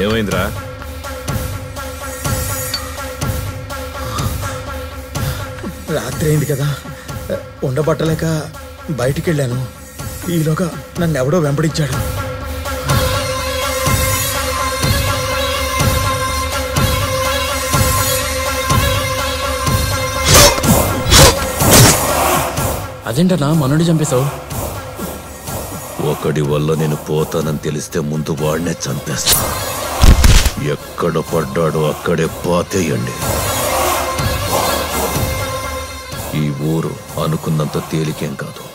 ఏమైందిరా? రాత్రి అయింది కదా, ఉండబట్టలేక బయటికి వెళ్ళాను. ఈలోగా నన్ను ఎవడో వెంబడించాడు. అదేంటన్నా మనోడి చంపేశావు? ఒకడి వల్ల నేను పోతానని తెలిస్తే ముందు వాడినే చంపేస్తా. ఎక్కడ పడ్డాడో అక్కడే పాతేయండి. ఈ ఊరు అనుకున్నంత తేలికేం కాదు.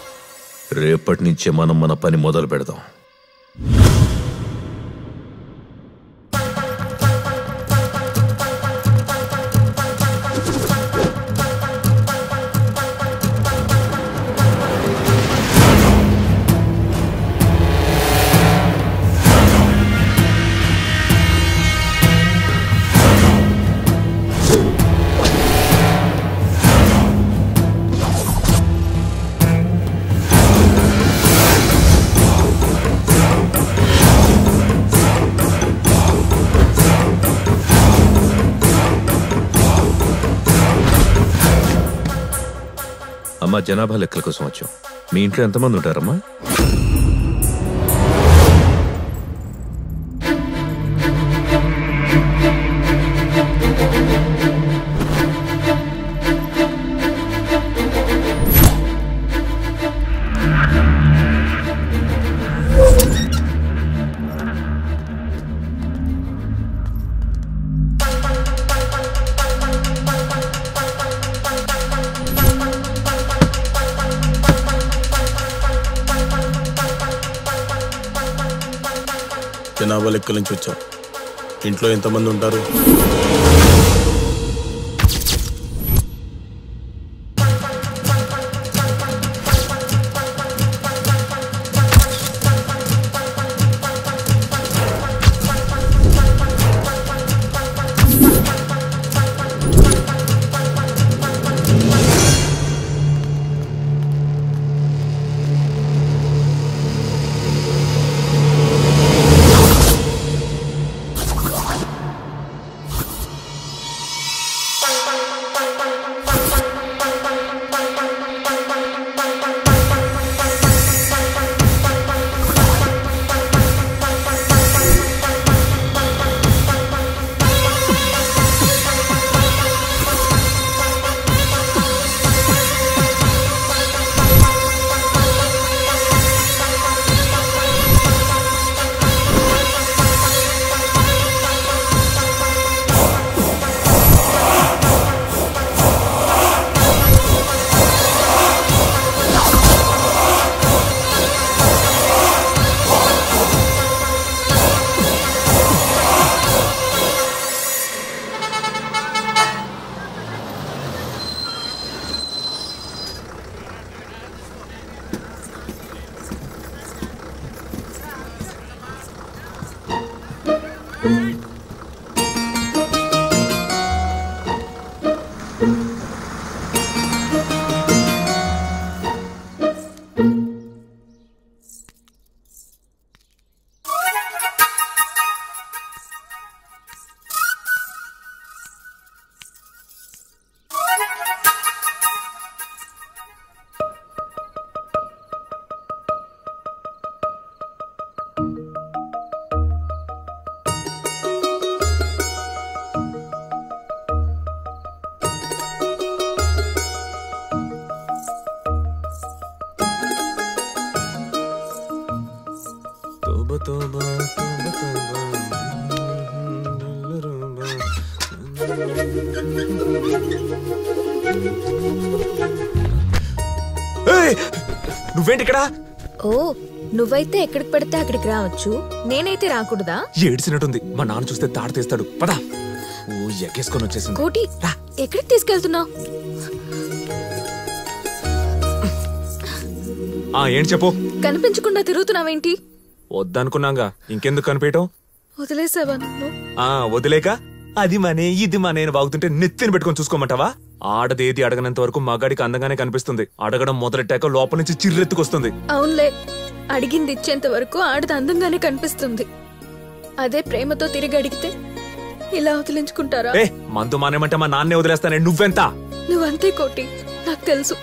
రేపటి నుంచే మనం మన పని మొదలు పెడదాం. అమ్మా, జనాభా లెక్కల కోసం వచ్చాం. మీ ఇంట్లో ఎంతమంది ఉంటారమ్మా? జనాభా లెక్కల నుంచి వచ్చాం. ఇంట్లో ఎంతమంది ఉంటారు? నువ్వేంటి ఇక్కడ? ఓ, నువ్వైతే ఎక్కడికి పడితే అక్కడికి రావచ్చు, నేనైతే రాకూడదా? ఏడ్చినట్టుంది. మా నాన్న చూస్తే తాడు తీస్తాడు. పదా. ఓ, ఎక్కేసుకొని వచ్చేసింది. కోటి, ఎక్కడికి తీసుకెళ్తున్నావు? ఏంటి చెప్పు. కనిపించకుండా తిరుగుతున్నావేంటి? వద్దనుకున్నాగా, ఇంకెందుకు కనిపించటం? వదిలేసావా నన్ను? వదిలేక అది మనే ఇది మనే అని బాగుతుంటే నెత్తిని పెట్టుకొని చూసుకోమంటావా? ఆడదేది అడగనంత వరకు మగాడికి అందంగానే కనిపిస్తుంది. అడగడం మొదలెట్టాక లోపల నుంచి చిర్రెత్తుకొస్తుంది. అవునులే, అడిగింది ఇచ్చేంత వరకు ఆడది అందంగానే కనిపిస్తుంది. అదే ప్రేమతో తిరిగి అడిగితే ఇలా వదిలించుకుంటారా? మందు మానేమంటే మా నాన్నే వదిలేస్తానే. నువ్వెంత? నువ్వంతే కోటి, నాకు తెలుసు.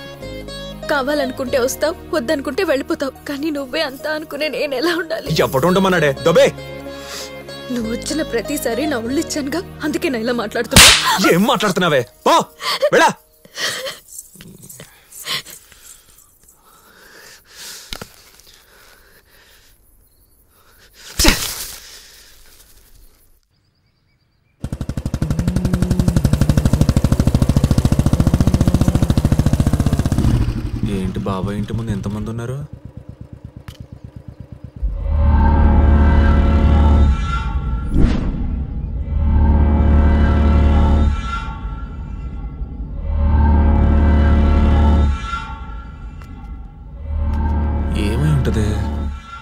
కావాలనుకుంటే వస్తావు, వద్దనుకుంటే వెళ్ళిపోతావు. కానీ నువ్వే అంతా అనుకునే నేను ఎలా ఉండాలి? ఎప్పటిమన్నాడే దొబే. నువ్వు వచ్చిన ప్రతిసారి నా ఒళ్ళు ఇచ్చానుగా, అందుకే నా ఇలా మాట్లాడుతున్నా. ఏం మాట్లాడుతున్నావే? వెళ్ళా. ఏంటి బాబాయ్ ఇంటి ముందు ఎంతమంది ఉన్నారు? ఏమై ఉంటది?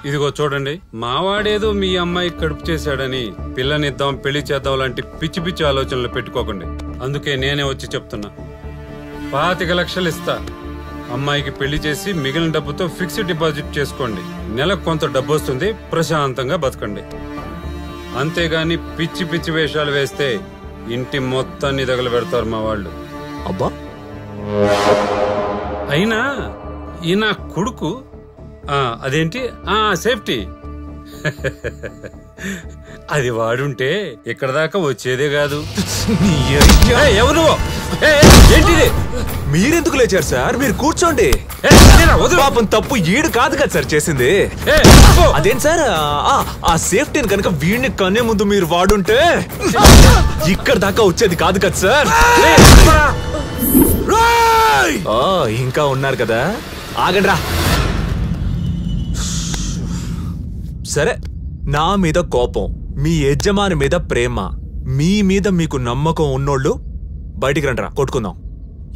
ఇదిగో చూడండి, మావాడేదో మీ అమ్మాయి కడుపు చేశాడని పిల్లనిద్దాం పెళ్లి చేద్దాం లాంటి పిచ్చి పిచ్చి ఆలోచనలు పెట్టుకోకండి. అందుకే నేనే వచ్చి చెప్తున్నా, 25 లక్షలు ఇస్తా. అమ్మాయికి పెళ్లి చేసి మిగిలిన డబ్బుతో ఫిక్స్డ్ డిపాజిట్ చేసుకోండి. నెలకు కొంత డబ్బు వస్తుంది, ప్రశాంతంగా బతకండి. అంతేగాని పిచ్చి పిచ్చి వేషాలు వేస్తే ఇంటి మొత్తాన్ని తగలబెడతారు మా వాళ్ళు. అబ్బా, అయినా ఈ నా కొడుకు అదేంటి సేఫ్టీ అది వాడుంటే ఇక్కడ దాకా వచ్చేదే కాదు. ఎవరు? ఏంటిది? మీరెందుకు లేచారు సార్? మీరు కూర్చోండి. పాపం తప్పు ఈడు కాదు కదా సార్ చేసింది. అదేం సార్, ఆ సేఫ్టీని కనుక వీడిని కనే ముందు మీరు వాడుంటే ఇక్కడ దాకా వచ్చేది కాదు కదా సార్. ఇంకా ఉన్నారు కదా, ఆగండి రా. సరే, నా మీద కోపం, మీ యజమాని మీద ప్రేమ, మీ మీద మీకు నమ్మకం ఉన్నోళ్ళు బయటికి రండిరా, కొట్టుకుందాం.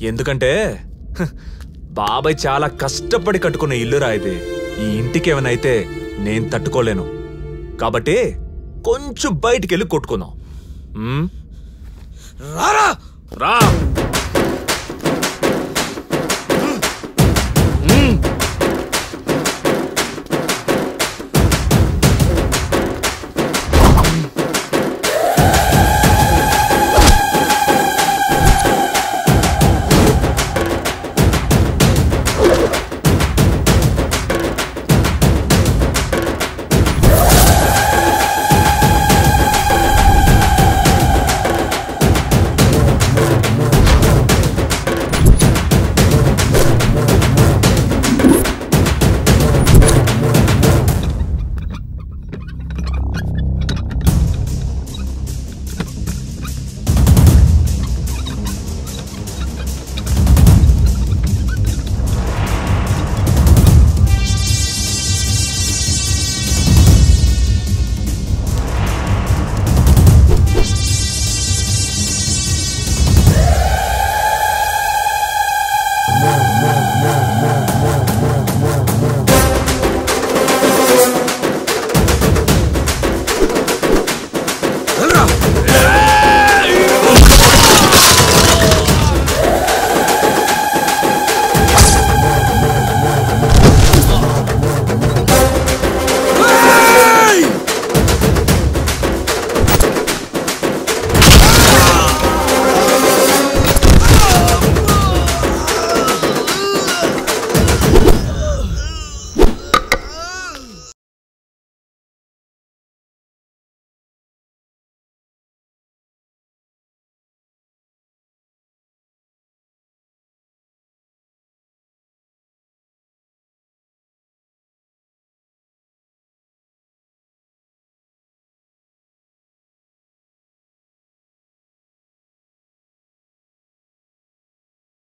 ఎందుకంటే బాబాయ్ చాలా కష్టపడి కట్టుకున్న ఇల్లురా ఇది. ఈ ఇంటికి ఏమైనా అయితే నేను తట్టుకోలేను. కాబట్టి కొంచెం బయటికి వెళ్ళి కొట్టుకుందాం. రా.